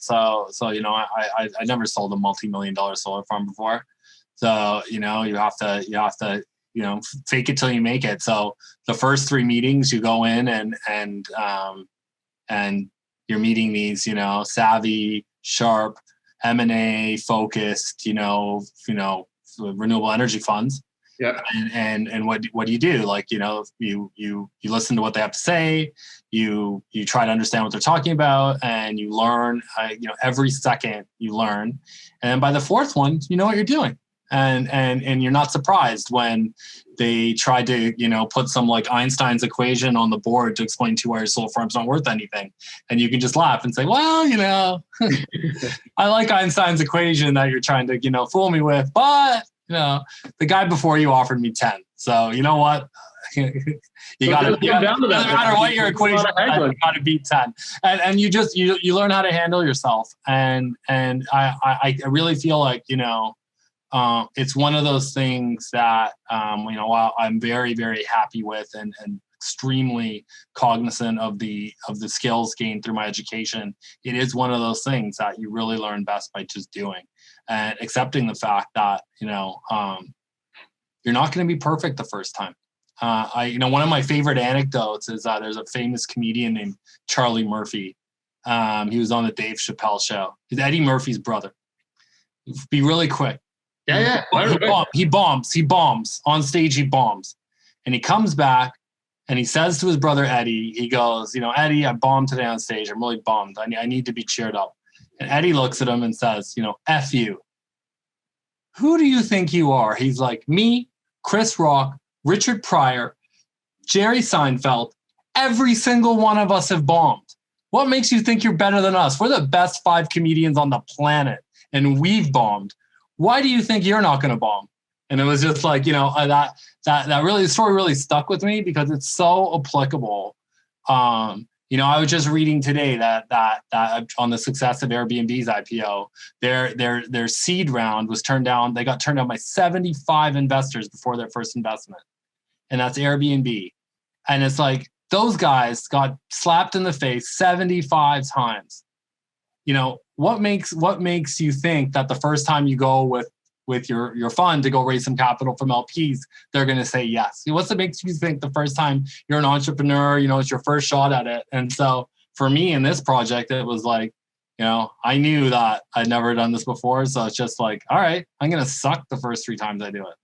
I never sold a multi-million-dollar solar farm before. So, you have to, fake it till you make it. So the first 3 meetings you go in and you're meeting these, savvy, sharp, M&A focused, renewable energy funds. Yeah. And what do you do? Like, you listen to what they have to say, you try to understand what they're talking about, and you learn, every second you learn. And then by the 4th one, you know what you're doing. And you're not surprised when they try to, put some like Einstein's equation on the board to explain to you why your solar farm's not worth anything. And you can just laugh and say, well, I like Einstein's equation that you're trying to, fool me with, but the guy before you offered me 10. So you know what? You got to, no matter what your equation, you got to beat 10. And you just, you learn how to handle yourself. And I really feel like, it's one of those things that, while I'm very, very happy with and extremely cognizant of the skills gained through my education, it is one of those things that you really learn best by just doing and accepting the fact that, you're not going to be perfect the first time. One of my favorite anecdotes is that there's a famous comedian named Charlie Murphy. He was on the Dave Chappelle show. He's Eddie Murphy's brother. Be really quick. Yeah. He bombs on stage. He bombs, and he comes back and he says to his brother Eddie, he goes, Eddie, I bombed today on stage. I'm really bummed. I need to be cheered up. And Eddie looks at him and says, F you. Who do you think you are? He's like, me, Chris Rock, Richard Pryor, Jerry Seinfeld. Every single one of us have bombed. What makes you think you're better than us? We're the best 5 comedians on the planet, and we've bombed. Why do you think you're not going to bomb? And it was just like, that really, the story really stuck with me because it's so applicable. I was just reading today that on the success of Airbnb's IPO, their seed round was turned down. They got turned down by 75 investors before their first investment. And that's Airbnb. And it's like, those guys got slapped in the face 75 times. What makes you think that the first time you go with your fund to go raise some capital from LPs, they're going to say yes? What's it makes you think the first time you're an entrepreneur, it's your first shot at it? And so for me in this project, it was like, I knew that I'd never done this before. So it's just like, all right, I'm going to suck the first 3 times I do it.